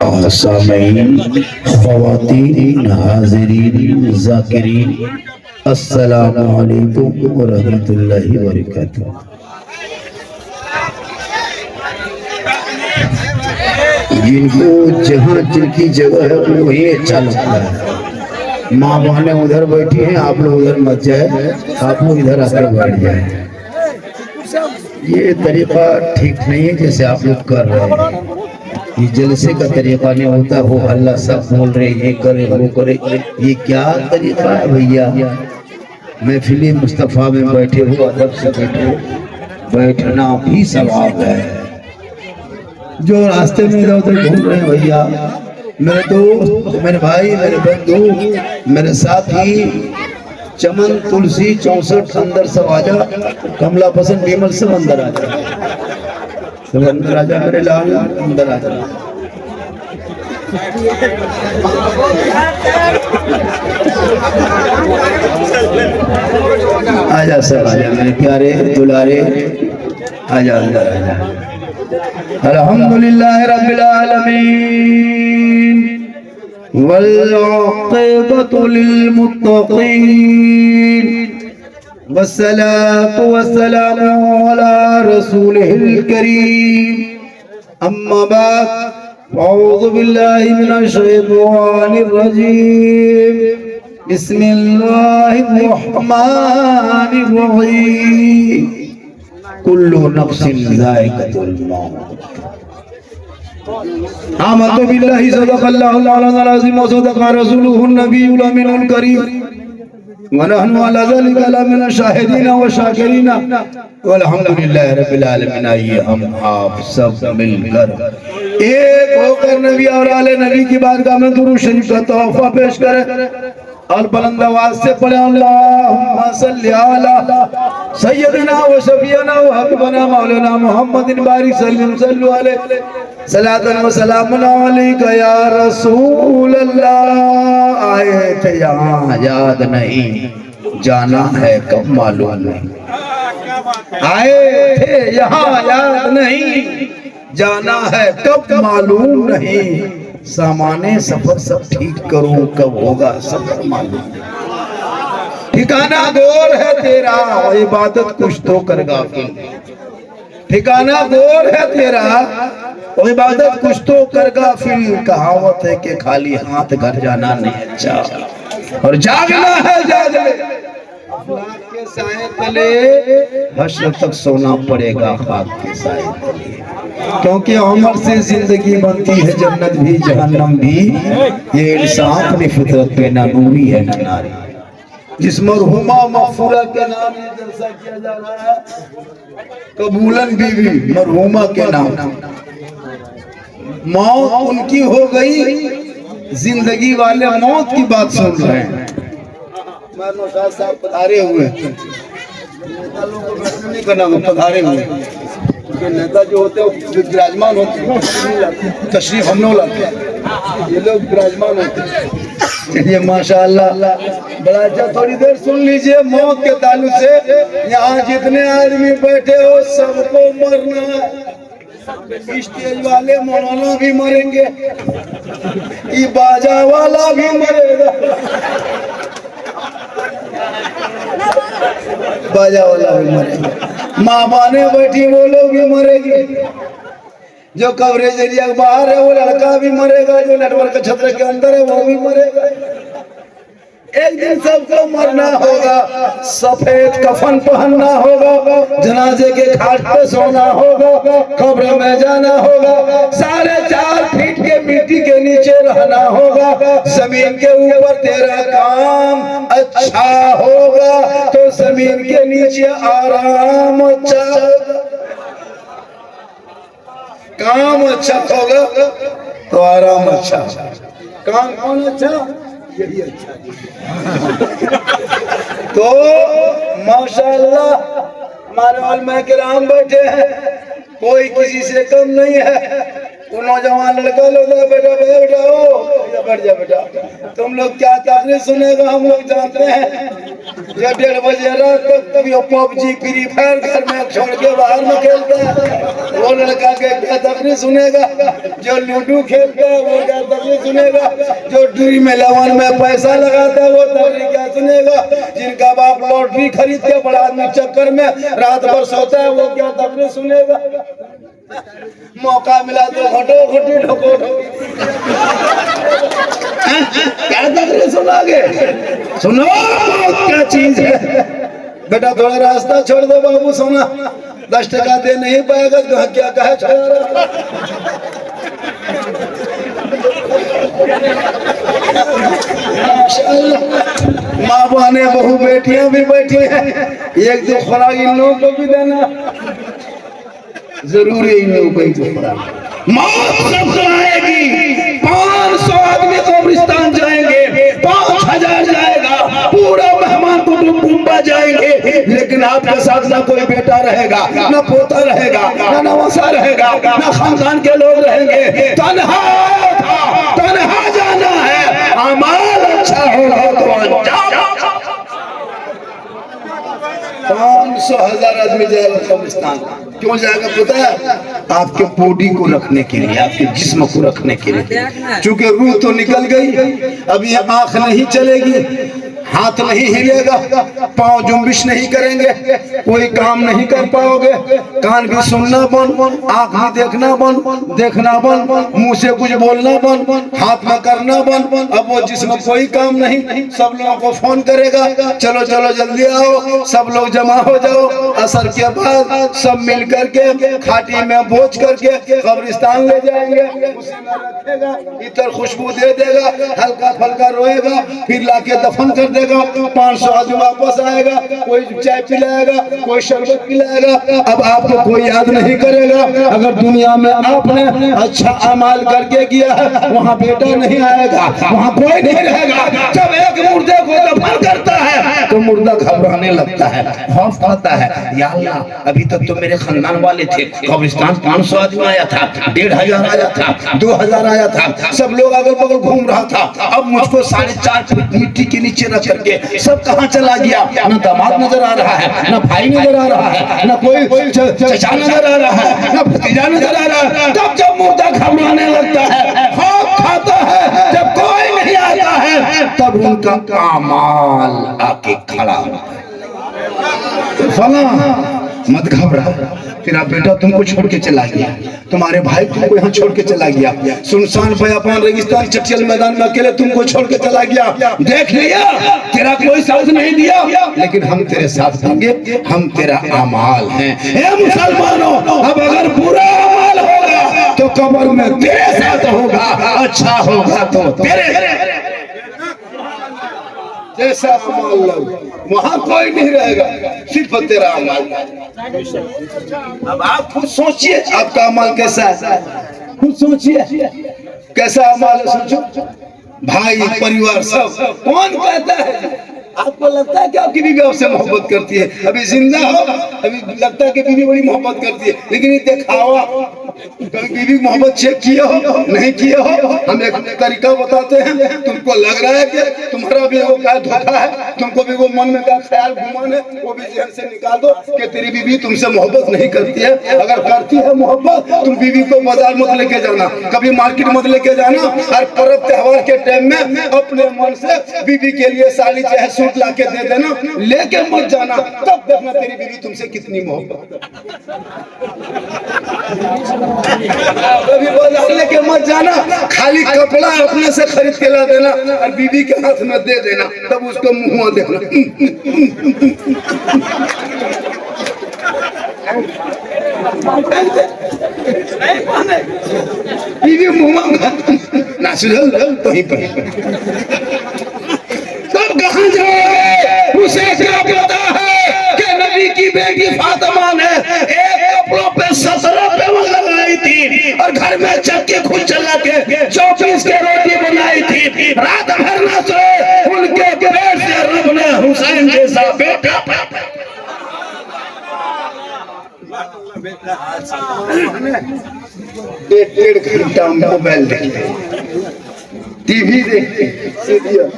सामीन, ख़वातीन, हाज़िरीन, ज़ाकिरीन, अस्सलामु अलैकुम व रहमतुल्लाहि व बरकातुहू। जिनको जहाँ जिनकी जगह है वही अच्छा लगता है। माँ बहनें उधर बैठी हैं, आप लोग उधर मत जाए, आप लोग इधर आकर बैठ जाए। ये तरीका ठीक नहीं है जैसे आप लोग कर रहे हैं। ये जलसे का तरीका नहीं होता। हो हल्ला सब बोल रहे, ये करे वो करे, ये क्या तरीका है भैया? महफिल मुस्तफ़ा में बैठे हो, अदब से बैठो, बैठना भी सवाब है। जो रास्ते में इधर उधर घूम रहे हैं भैया, मेरे दोस्त, मेरे भाई, मेरे बंधु, मेरे साथी, चमन तुलसी 64 अंदर सब आजा, कमला पसंद विमल सब अंदर आजा, सब अंदर आजा, मेरे लाल अंदर आजा। आजा सब आजा, मेरे प्यारे दुलारे, आजा अंदर आजा। अल्हम्दुलिल्लाह रब्बिल आलमीन वल आक़िबतु लिल मुत्तक़ीन वस्सलातु वस्सलामु अला रसूलिहिल करीम। अम्मा बाद, औज़ु बिल्लाहि मिनश शैतानिर रजीम। बिस्मिल्लाहिर रहमानिर रहीम। कुल्लु नफ्सिन ज़ाइक़तुल मौत। आमन्तु बिल्लाहि सदक़ल्लाहुल अज़ीम व सदक़ा रसूलुहुन नबियुल अमीनुल करीम व नहनु अला ज़ालिका लमिन शाहिदीन व शाकिरीन वल्हम्दुलिल्लाहि रब्बिल आलमीन। आइए हम आप सब मिलकर एक होकर नबी और आले नबी की बारगाह में दुरूद शरीफ का तोहफा पेश करें और बुलंद आवाज से पढ़े अल्लाहुम्मा सल्ली अला सय्यदना व शफीना व हबीबना मौलाना मुहम्मदिन बारिक सल्लल्लाहु अलैहि सलातन व सलामुन अलैका या रसूल अल्लाह। आए थे यहाँ याद नहीं, जाना है कब मालूम नहीं। आए थे यहाँ याद नहीं, जाना है कब मालूम नहीं। सामाने सफर सब ठीक करूं, कब होगा सफर मालूम नहीं। ठिकाना दूर है तेरा, इबादत कुछ तो कर गाफिल। ठिकाना दूर है तेरा, इबादत कुछ तो कर गाफिल। कहावत है कि खाली हाथ घर जाना नहीं अच्छा, और जागना है जाग ले। अखलाक के साए तले हश्र तक सोना पड़ेगा खाक के साए तले। क्योंकि उम्र से जिंदगी बनती है जन्नत भी जहन्नम भी। ये इंसान अपनी फितरत पे ना नूरी है ना नारी। जिस मरहुमा मगफूरा के नाम ये जलसा किया जा रहा है, कबूलन बीवी मरहुमा के नाम। मौत उनकी हो गई, जिंदगी वाले मौत की बात सुन रहे हैं। नौशाद साहब पधारे हुए, नेता लोगों को बैठने नहीं करना, पधारे हुए। नेता जो होते हैं विराजमान होते हैं, तशरीफ हम लोग लाते हैं, ये लोग विराजमान होते हैं। ये माशाअल्लाह बड़ा अच्छा। थोड़ी देर सुन लीजिए मौत के ताल्लुक से। यहाँ जितने आदमी बैठे हो सबको मरना है। स्टेज वाले मौलाना भी मरेंगे, ये बाजा वाला भी मरेगा, बाजा वाला भी मरेगा, माँ बाने बैठी वो लोग भी मरेगी, जो कवरेज एरिया के बाहर है वो लड़का भी मरेगा, जो नेटवर्क छत्र के अंदर है वो भी मरेगा। एक दिन सबको मरना होगा। सफेद कफन पहनना होगा, जनाजे के घाट पे सोना होगा, कब्र में जाना होगा, 4.5 फीट के मिट्टी के नीचे रहना होगा। जमीन के ऊपर तेरा काम अच्छा होगा तो जमीन के नीचे आराम अच्छा होगा। काम अच्छा होगा तो आराम अच्छा। काम कौन अच्छा? यही अच्छा। तो माशाअल्लाह हमारे उलमा किराम बैठे हैं, कोई किसी से कम नहीं है। वो नौजवान लड़का लोग बेटा बैठाओ, बैठ जा बेटा। तुम लोग क्या तकरीर सुनेगा हम लोग जानते हैं। जब 1:30 बजे रात तक ये पबजी फ्री फायर घर में छोड़ के बाहर में खेलता है, वो लड़का के क्या तकरीर सुनेगा? जो लूडो खेलता है वो क्या तकरीर सुनेगा? जो ड्रीम 11 में पैसा लगाता है वो तकरीर क्या सुनेगा? जिनका बाप लॉटरी खरीद के बड़ा आदमी चक्कर में रात भर सोता है वो क्या तकरीर सुनेगा? मौका मिला तो घटो घटी ढोको क्या तकरीर सुनागे? सुनो क्या चीज है बेटा। थोड़ा रास्ता छोड़ दो बाबू, सोना 10 टका दे नहीं पाएगा तो क्या कहे छोड़ा। माँ बहने बहू बेटियां भी बैठी हैं, एक दो खुराक इन लोगों को भी देना जरूरी है। इन लोगों को एक दो खुराक मौत सबको आएगी। 500 आदमी कब्रिस्तान जाएंगे, 5000 जाएगा, पूरा मेहमान कुटुंबा जाएंगे, लेकिन आपके साथ ना कोई बेटा रहेगा, ना पोता रहेगा, ना नवासा रहेगा, ना खानदान के लोग रहेंगे। तन्हा जाना है। अमाल अच्छा होगा तो अंजाम। 500,000 आदमी जाएगा कब्रिस्तान। क्यों जाएगा पता है? आपके बॉडी को रखने के लिए, आपके जिस्म को रखने के लिए। क्योंकि रूह तो निकल गई, अब ये आंख नहीं चलेगी, हाथ नहीं हिलेगा, पांव जुम्बिश नहीं करेंगे, कोई काम नहीं कर पाओगे, कान भी सुनना बंद, आंख भी देखना बंद, मुंह से कुछ बोलना बंद, हाथ में करना बंद। अब वो जिसमें कोई काम नहीं, सब लोगों को फोन करेगा, चलो चलो जल्दी आओ, सब लोग जमा हो जाओ। असर के बाद सब मिल करके खाटी में बोझ करके कब्रिस्तान ले जाएंगे, उसी में रखेगा, इधर खुशबू दे देगा, हल्का फल्का रोएगा, फिर लाके दफन कर देगा। 500 आदमी वापस आएगा, कोई चाय पिलाएगा, कोई शरबत पिलाएगा। अब आपको कोई याद नहीं करेगा। अगर दुनिया में आपने अच्छा अमाल करके किया है, वहाँ बेटा नहीं आएगा, वहाँ कोई नहीं रहेगा। जब एक मुर्दे को दफन करता है तो मुर्दा घबराने लगता है, खौफ खाता है, या अल्लाह अभी तक तो मेरे खानदान वाले थे, कब्रिस्तान 500 आदमी आया था, 1500 आया था, 2000 आया था, सब लोग अगल बगल घूम रहा था। अब मुझको 4.5 फुट मिट्टी के नीचे रख करके सब कहाँ चला गया? ना दामाद नजर आ रहा है, ना भाई नजर आ रहा है, ना कोई चचा नजर आ रहा है, ना भतीजा नजर आ रहा है। तब जब मुर्दा घबराने लगता है, खौफ खाता है, जब कोई नहीं आता है, तब उनका अमाल आके खड़ा होता है। फला मत घबरा, तेरा बेटा तुमको छोड़ के चला गया, तुम्हारे भाई तुमको यहाँ छोड़ के चला गया, सुनसान बयाबान रेगिस्तान चटियल मैदान में अकेले तुमको छोड़ के चला गया। देख लिया तेरा कोई साथ नहीं दिया, लेकिन हम तेरे साथ देंगे, हम तेरा अमाल हैं। ए मुसलमानों, अब अगर बुरा अमाल होगा तो कब्र में तेरे साथ होगा, अच्छा होगा तो तेरे जैसा अमाल लो, वहाँ कोई नहीं रहेगा, सिर्फ तेरा अमाल। अब आप खुद सोचिए आपका अमाल कैसा है, खुद सोचिए कैसा अमाल है। सोचो भाई परिवार सब, कौन कहता है? आपको लगता है कि आपकी बीवी आपसे मोहब्बत करती है? अभी जिंदा हो, अभी लगता है कि बीवी बड़ी मोहब्बत करती है, लेकिन ये दिखावा। कभी बीवी मोहब्बत चेक किए हो, नहीं किए हो? हम एक तरीका बताते हैं, तुमको लग रहा है कि तुम्हारा भी वो क्या धोखा है, तुमको भी वो मन में क्या ख्याल घुमाने, वो भी जहन से निकाल दो कि तेरी बीवी तुमसे मोहब्बत नहीं करती है। अगर करती है मोहब्बत, तुम बीवी को बाजार मत लेके जाना, कभी मार्केट मत लेके जाना, और पर्व त्योहार के टाइम में अपने मन से बीवी के लिए साड़ी चाहे सूट ला के दे देना, लेके मत जाना, तब देखना तेरी बीवी तुमसे कितनी मोहब्बत। कभी बाजार लेके मत जाना, खाली कपड़ा अपने से खरीद के ला देना और बीवी के हाथ में दे देना, तब उसको मुंह देखना। बीवी मुंह ना सुझल तो ही पर सब कहाँ जाओगे? उसे क्या पता है कि नबी की बेटी फातिमा ने एक कपड़ों पे 17 पेवन लगाई थी और घर में चक्के खुद चला के 24 के रोटी बनाई थी, रात भर न सोए, उनके पेट से रब ने हुसैन जैसा बेटा। डेढ़ घंटा मोबाइल देखते, टीवी देखते सीरियल,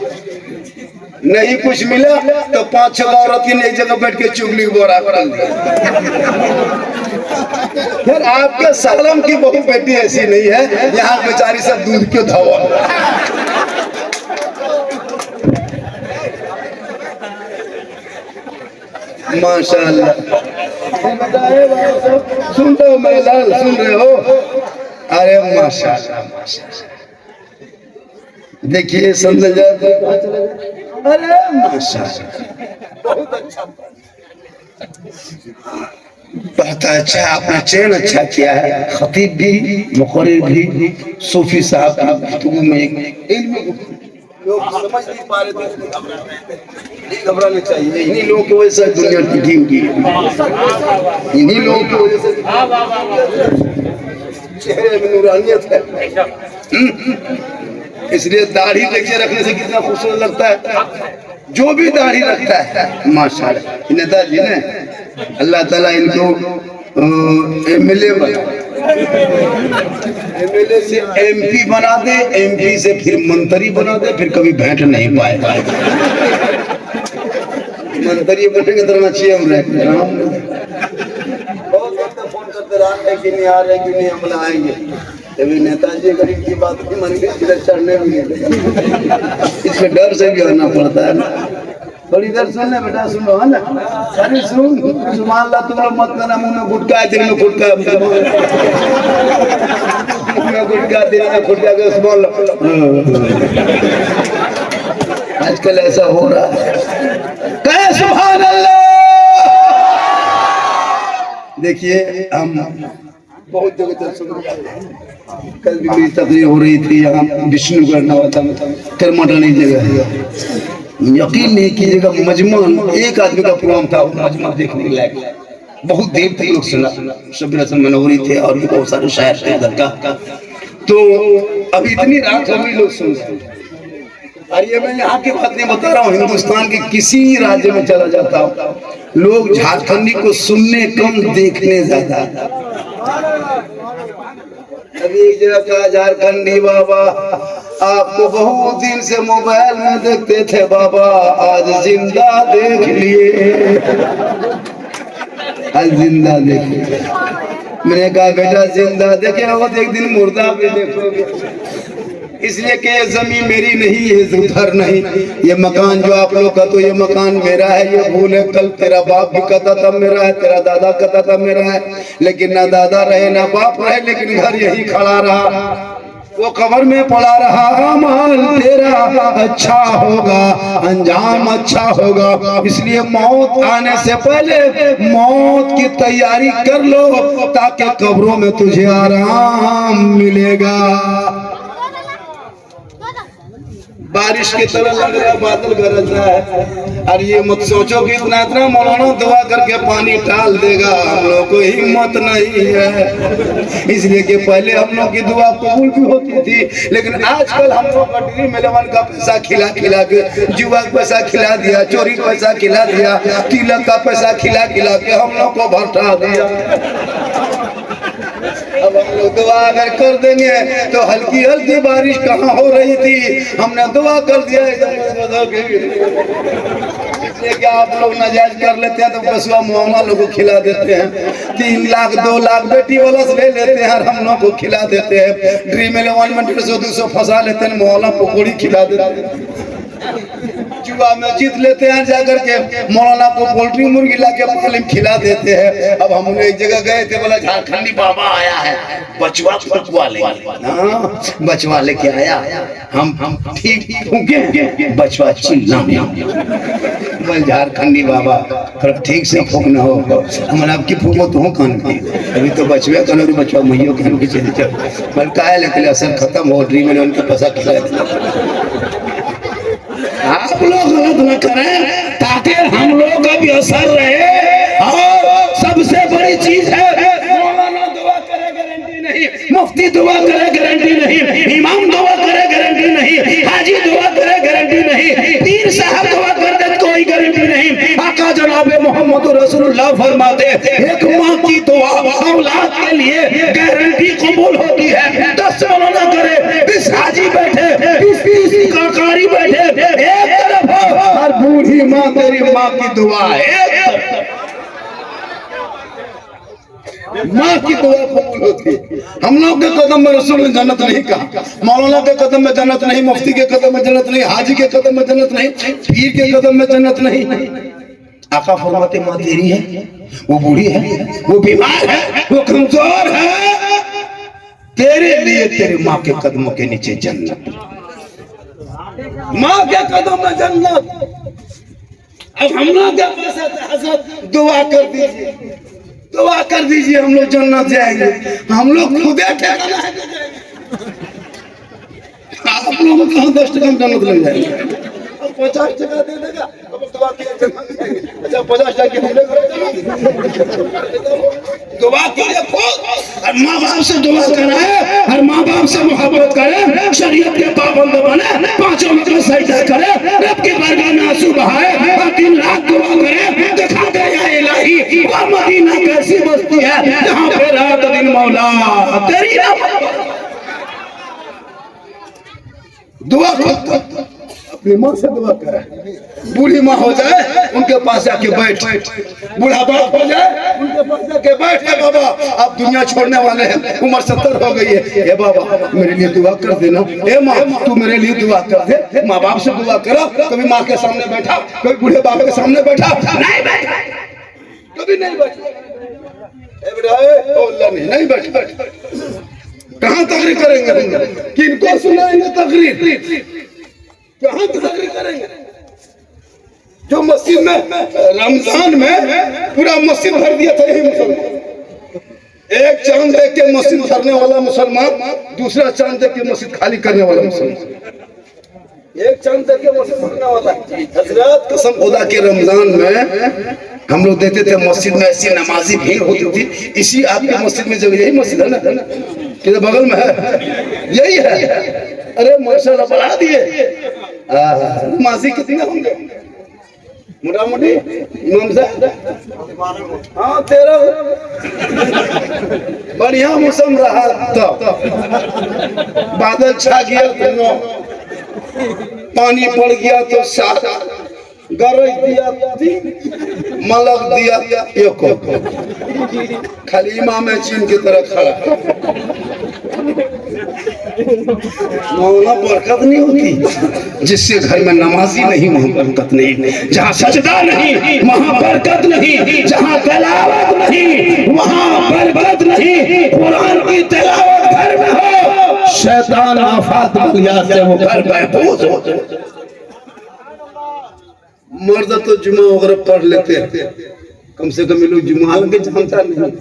नहीं कुछ मिला तो 5-6 औरत एक जगह बैठ के चुगली बोरा कर दिया। फिर आपके सालम की बहू बेटी ऐसी नहीं है, यहाँ बेचारी सब दूध क्यों धवा। माशाल्लाह, सुन रहे हो मेरे लाल, सुन रहे हो? अरे माशाल्लाह माशाल्लाह, देखिए समझ जाते। अरे माशाल्लाह, बहुत अच्छा, बहुत अच्छा, आपने चयन अच्छा किया है। खतीब भी, मुकर्रिर भी, सूफी साहब की गुफ्तगू में एक लोग समझ नहीं पा रहे थे, घबराने चाहिए। इन्हीं लोगों की वजह से दुनिया टिकी हुई है, इन्हीं लोगों की वजह से चेहरे में नूरानियत है। इसलिए दाढ़ी देखिए रखने से कितना खूबसूरत लगता है। जो भी दाढ़ी रखता है माशाल्लाह, नेताजी ने अल्लाह ताला इनको एमएलए से एमपी बना दे, एमपी से फिर मंत्री बना दे, फिर कभी भेंट नहीं पाएगा। मंत्री बनेंगे तो रहना चाहिए हम फोन करते रहे कि नहीं आ रहे, कि नहीं हम आएंगे। तभी नेताजी गरीब की बात नहीं मान के इधर चढ़ने भी नहीं, इसमें डर से भी आना पड़ता है ना। थोड़ी देर सुन ले बेटा, सुनो है ना, अरे सुन, सुभान अल्लाह, तुम लोग मत करना, मुंह में गुटका है, दिल में गुटका है, मुंह में गुटका, दिल में गुटका के सुभान अल्लाह। आजकल ऐसा हो रहा है, कहे सुभान अल्लाह। देखिए हम बहुत जगह चल सुन, कल भी मेरी तकरीर हो रही थी यहाँ विष्णुगढ़ नवादा में, करमटानी जगह, यकीन नहीं कीजिएगा, मजमा एक आदमी का प्रोग्राम था, मजमा देखने के लायक, बहुत देर तक लोग सुना। शबीर हसन मनोहरी थे और भी बहुत सारे शायर थे इधर का। तो अभी इतनी रात हो गई, लोग सुन रहे। और ये मैं यहाँ की बात नहीं बता रहा हूँ, हिंदुस्तान के किसी राज्य में चला जाता हूँ, लोग झारखंडी को सुनने कम, देखने ज्यादा। अभी एक जगह का झारखंडी बाबा, आपको बहुत दिन से मोबाइल में देखते थे बाबा, आज जिंदा देख लिए, आज जिंदा देख लिए। मैंने कहा बेटा जिंदा देखे हो, एक दिन मुर्दा भी देखोगे। इसलिए कि ये जमीन मेरी नहीं है, उधर नहीं, ये मकान जो आप लोग का, तो ये मकान मेरा है। ये भूल है, कल तेरा बाप भी कहता था मेरा है, तेरा दादा कहता था मेरा है, लेकिन ना दादा रहे ना बाप रहे, लेकिन घर यही खड़ा रहा, वो कब्र में पड़ा रहा। अमल तेरा अच्छा होगा, अंजाम अच्छा होगा, इसलिए मौत आने से पहले मौत की तैयारी कर लो, ताकि कब्रों में तुझे आराम मिलेगा। बारिश की तरह लग रहा है, बादल गरज रहा है, और ये मत सोचो कि इतना इतना मौलाना दुआ करके पानी टाल देगा, हम लोग को हिम्मत नहीं है। इसलिए कि पहले हम लोग की दुआ कबूल भी होती थी, लेकिन आजकल हम लोग ड्रीम 11 का पैसा खिला खिला के, जुआ का पैसा खिला दिया, चोरी का पैसा खिला दिया, तिलक का पैसा खिला खिला के हम लोग को भरटा दिया। अब हम लोग दुआ अगर कर देंगे तो हल्की हल्की बारिश कहाँ हो रही थी, हमने दुआ कर दिया इसलिए कि आप लोग नाजायज कर लेते हैं तो बसवा मुआवना लोग को खिला देते हैं, 3 लाख 2 लाख बेटी वाला से ले लेते हैं और हम लोग को खिला देते हैं। ड्रीम 11 में 150-200 फंसा लेते हैं, मुआवना पकौड़ी खिला देते हैं। जुआ में जीत लेते हैं, जाकर के मौलाना को पोल्ट्री मुर्गी ला के पाले में खिला देते हैं। अब हम एक जगह गए थे, बोला झारखंडी बाबा आया है, बचवा फुकवा ले, बचवा लेके आया, हम ठीक फूके, बचवा चिल्ला बोल झारखंडी बाबा थोड़ा ठीक से फूकना हो, हमारा आपकी फूको तो हो कान की, अभी तो बचवा कनो बचवा मैयो कहन के चले जाओ, बोल काहे लेके असर खत्म हो, ड्रीम में उनके पैसा खिला। आप लोग गलत न करें ताकि हम लोग का भी असर रहे। और सबसे बड़ी चीज है, मौलाना दुआ करे गारंटी नहीं, मुफ्ती दुआ करे गारंटी नहीं, इमाम दुआ करे गारंटी नहीं, हाजी दुआ करे गारंटी नहीं, पीर साहब दुआ कर दे कोई गारंटी नहीं। आका जनाब मोहम्मद रसूलुल्लाह फरमाते, एक माँ की दुआ औलाद के लिए गारंटी कबूल होती है। 10 मौलाना करे, 20 हाजी बैठे, 20 माँ की दुआ एक माँ की दुआ कबूल होती है। हम लोग के कदम में रसूल ने जन्नत नहीं कहा, मौलाना के कदम में जन्नत नहीं, मुफ्ती के कदम में जन्नत नहीं, हाजी के कदम में जन्नत नहीं, पीर के कदम में जन्नत नहीं। आका फरमाते माँ तेरी है, वो बूढ़ी है, वो बीमार है, वो कमजोर है, तेरे लिए तेरे माँ के कदमों के नीचे जन्नत, माँ के कदम में जन्नत। अब हम लोग के पास हजरत दुआ कर दीजिए, दुआ कर दीजिए, हम लोग जन्नत जाएंगे। हम लोग खुदे ठेकाना है आप लोगों को 10 टका जन्नत लग जाएंगे, 50 टका दे देगा, अब दुआ किया जन्नत जाएंगे। अच्छा 50 टका दुआ कीजिए खुद, हर माँ बाप से दुआ कराए, हर माँ बाप से मोहब्बत करे, शरीयत के पाबंद बने, 5 वक्त में सजदा करे, रब के बारगाह में आंसू बहाए और 3 लाख दुआ करे, दिखा दे या इलाही वो मदीना कैसी बस्ती है जहाँ पे रात दिन मौला तेरी दुआ खुद अपनी माँ से दुआ करे। बूढ़ी माँ हो जाए उनके पास जाके बैठ, बूढ़ा बाप हो जाए उनके पास जाके बैठ, है बाबा आप दुनिया छोड़ने वाले हैं, उम्र 70 हो गई है, ए बाबा मेरे लिए दुआ कर देना, ए माँ तू मेरे लिए दुआ कर दे। माँ बाप से दुआ करो, कभी माँ के सामने बैठा, कभी बूढ़े बाप के सामने बैठा, नहीं बैठा, कभी नहीं बैठा, नहीं बैठ, कहाँ तकरीर करेंगे, किनको सुनाएंगे तकरीर, कहाँ तकरीर करेंगे। जो मस्जिद में रमजान में पूरा मस्जिद भर दिया था यही मुसलमान, एक चांद देख के मस्जिद भरने वाला मुसलमान, दूसरा चांद देख के मस्जिद खाली करने वाला मुसलमान, एक चांद देख के मस्जिद भरने वाला। हजरत कसम खुदा के रमजान में हम लोग देते थे, मस्जिद में ऐसी नमाजी भीड़ होती थी। इसी आपके मस्जिद में, जब यही मस्जिद है ना, किधर बगल में है, यही है। अरे माशाल्लाह बढ़ा दिए, नमाजी कितने होंगे मोटा मोटी इमाम साहब? हाँ 13। बढ़िया मौसम रहा तो बादल छा गया तो 9, पानी पड़ गया तो 7, गरज दिया 3, मलक दिया 1, खाली इमाम चीन की तरह खड़ा। मौला बरकत नहीं होती, जिससे घर में नमाजी नहीं वहाँ बरकत नहीं, जहाँ सजदा नहीं वहाँ बरकत नहीं, जहाँ तिलावत नहीं वहाँ बरकत नहीं। कुरान की तिलावत घर में हो, शैतान आफात बलिया से वो घर महफूज हो। मर्द तो जुमा वगैरह पढ़ लेते हैं, कम से कम ये लोग जुमा के जानता नहीं,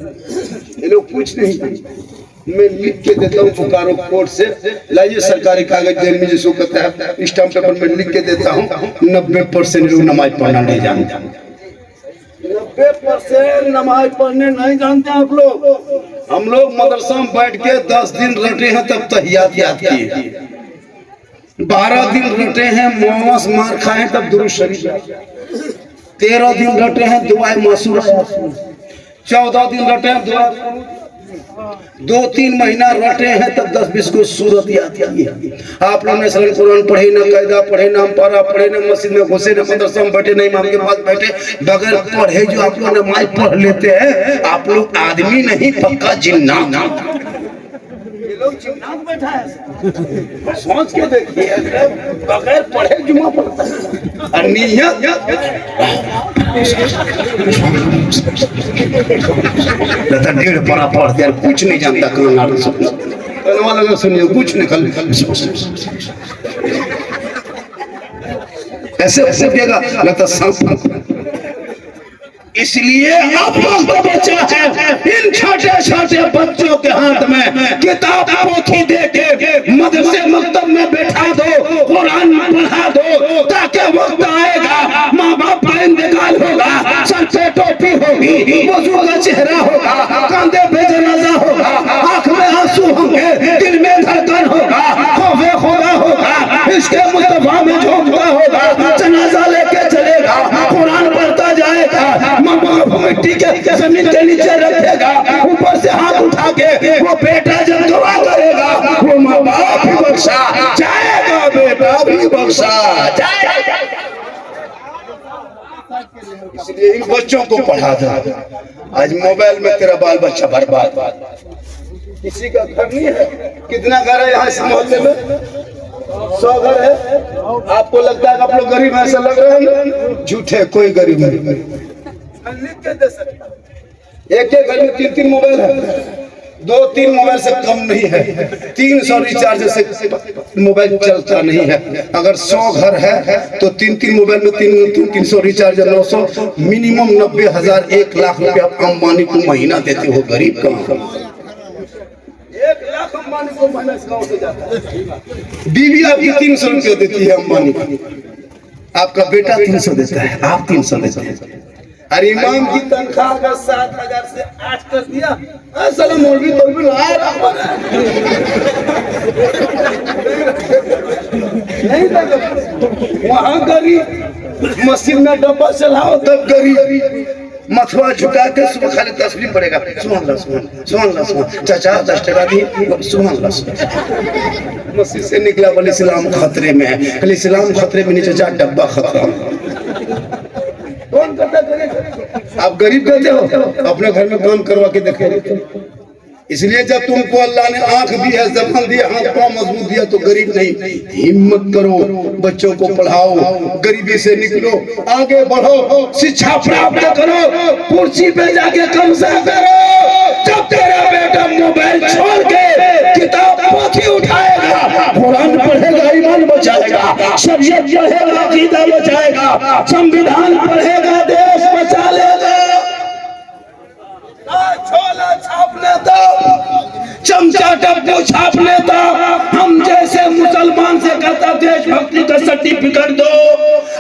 ये लोग कुछ नहीं। मैं लिख के देता हूँ पुकारो कोर्ट से, लाइए सरकारी कागज जेल में जिसको कहता है स्टाम्प पेपर में लिख के देता हूँ। 90% लोग नमाज पढ़ना नहीं जानते, 90% नमाज पढ़ने नहीं जानते आप लोग। हम लोग मदरसा में बैठ के 10 दिन रटे हैं तब तहियात याद किए, 12 दिन रटे हैं मोमस मार खाए तब दुरूद शरीफ, 13 दिन रटे हैं दुआए मासूरा, 14 दिन रटे हैं दुआ, 2-3 महीना रटे हैं तब 10-20 को सूरत याद किए। आप लोग ने सरल कुरान पढ़े, न कायदा पढ़े, न पारा पढ़े, न मस्जिद में घुसे, न मदरसा में बैठे, नहीं इमाम के पास बैठे, बगैर पढ़े जो आप लोग नमाज पढ़ लेते हैं, आप लोग आदमी नहीं पक्का जिन्नात। ये लोग जिन्नात बैठा है, सोच के देखिए, बगैर पढ़े जुमा पढ़ता है और नियत लता 1.5 पारा पढ़ते हैं, कुछ नहीं जानता, कान सुनिए कुछ निकल ऐसे बोलिएगा लता सांप। इसलिए आप लोग को बच्चा है, इन छोटे छोटे बच्चों के हाथ में किताब पोथी दे के मदरसे मकतब में बैठा दो, कुरान पढ़ा दो, ताकि वक्त आएगा माँ बाप का इंतकाल होगा, सर पे टोपी होगी, वजू का चेहरा होगा, कंधे पे जनाजा होगा, आंख में आंसू होंगे, दिल में धड़कन होगा, खौफे खुदा होगा, इसके मुस्तफा में झोंकता होगा, जनाजा लेके चलेगा, कुरान पढ़ता जाएगा, माँ बाप मिट्टी के जमीन के नीचे रखेगा, ऊपर से हाथ उठा के वो बेटा जब दुआ करेगा, वो माँ बाप भी बख्शा जाएगा, बेटा भी बख्शा जाएगा। इसलिए इन बच्चों को पढ़ा दो। आज मोबाइल में तेरा बाल बच्चा बर्बाद। किसी का घर नहीं है। कितना घर है यहाँ इस मोहल्ले में? 100 घर है। आपको लगता है कि आप लोग गरीब ऐसा लग रहे हैं? झूठे, कोई गरीब नहीं। एक घर में 3-3 मोबाइल है। 2-3 मोबाइल से कम नहीं है। 300 रिचार्ज से मोबाइल चलता नहीं है। अगर 100 घर है तो 3-3 मोबाइल में 300 रिचार्ज, 900 मिनिमम 90,000 1 लाख रुपया अंबानी को महीना देते हो। गरीब कहाँ? 1 लाख अंबानी को महीना से जाता है। बीवी आपकी 300 रुपया देती है अंबानी को। आपका बेटा 300 देता है, आप 300 देते हैं। अरे इमाम की तनख्वाह अगर 7,000 से 8 कर दिया, असला मौलवी तो भी नहीं लगा। वहाँ गरीब मस्जिद में डब्बा चलाओ तब गरीब मथुआ झुका के सुबह खाली तस्वीर पड़ेगा। सुभान अल्लाह, सुभान अल्लाह, चाचा 10 टका दी, सुभान अल्लाह। मस्जिद से निकला, बोले इस्लाम खतरे में है। बोले इस्लाम खतरे में नहीं चाचा, डब्बा खतरा। कौन करता गरीब? आप गरीब कहते हो? अपने घर में काम करवा के देखे। इसलिए जब तुमको अल्लाह ने आंख दी है, ज़बान दी है, हाथ पांव मजबूत दिया तो गरीब नहीं। हिम्मत करो, बच्चों को पढ़ाओ, गरीबी से निकलो, आगे बढ़ो, शिक्षा प्राप्त करो, कुर्सी पे जाके कब्जा करो। जब तेरा बेटा मोबाइल छोड़ के किताब पोथी उठाएगा, कुरान पढ़ेगा, ईमान बचाएगा, शरीयत पढ़ेगा, अकीदा बचाएगा, संविधान पढ़ेगा, देश बचा लेगा। छोला छाप लेता, चमचा डब्बू छाप लेता, हम जैसे मुसलमान से कहता देशभक्ति का सर्टिफिकेट दो।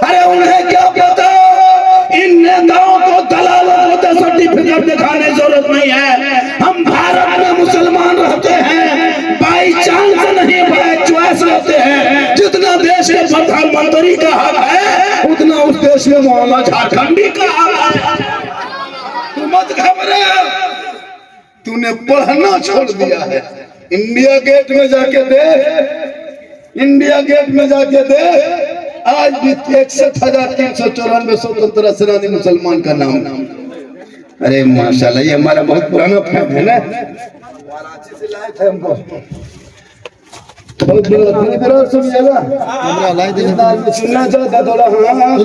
अरे उन्हें क्या पता, इन नेताओं को दलालों को तो सर्टिफिकेट दिखाने की जरूरत नहीं है। हम भारत में मुसलमान रहते हैं, बाई चांस नहीं, बाई चॉइस रहते हैं। जितना देश के प्रधानमंत्री का हक है, उतना उस देश में मोहम्मद झारखंडी का हक है। तू मत घबरा, तूने पढ़ना छोड़ दिया है। इंडिया गेट में जाके देख, इंडिया गेट में जाके देख, आज भी 61,394 स्वतंत्रता सेनानी मुसलमान का नाम। अरे माशाल्लाह, ये हमारा बहुत पुराना फैन है ना। कराची से लाए थे हमको। बहुत सुनिएगा, सुनना चाहता थोड़ा। हाँ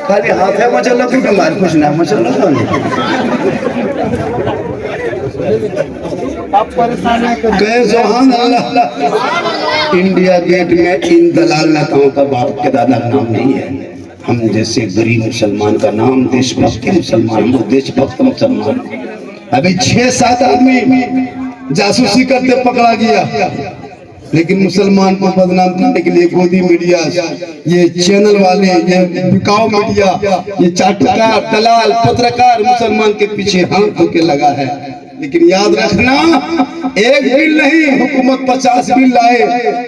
खाली हाथ है मचल मार कुछ ना मचल। इंडिया गेट में इन दलाल नेताओं का बाप के दादा का नाम नहीं है। हम जैसे गरीब मुसलमान का नाम देशभक्ति मुसलमान, हम देशभक्त मुसलमान। अभी 6-7 आदमी जासूसी करते पकड़ा गया, लेकिन मुसलमान को बदनाम करने के लिए गोदी मीडिया, ये चैनल वाले, ये बिकाऊ मीडिया, ये चाटुकार दलाल पत्रकार मुसलमान के पीछे हाथ धो के लगा है। लेकिन याद रखना, एक बिल नहीं, हुकूमत 50 बिल लाए।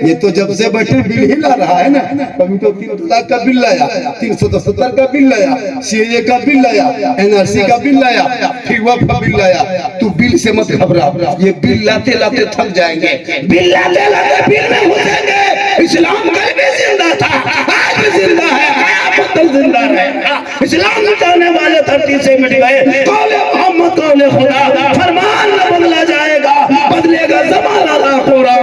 ये तो जब से बैठे बिल ही ला रहा है ना। कभी तो 3 तलाक का बिल लाया, 370 का बिल लाया, सीएए का बिल लाया, एनआरसी का बिल लाया, फिर वक्फ का बिल लाया। तू बिल से मत घबरा, ये बिल लाते लाते थक जाएंगे, बिल लाते लाते बिल में घुसेंगे। इस्लाम कल भी जिंदा था, आज भी जिंदा है, जिंदा रहेगा। इस्लाम मिटाने वाले धरती से मिट गए, कौले मोहम्मद कौले खुदा, फरमान न बदला जाएगा, बदलेगा ज़माना ला खुदा।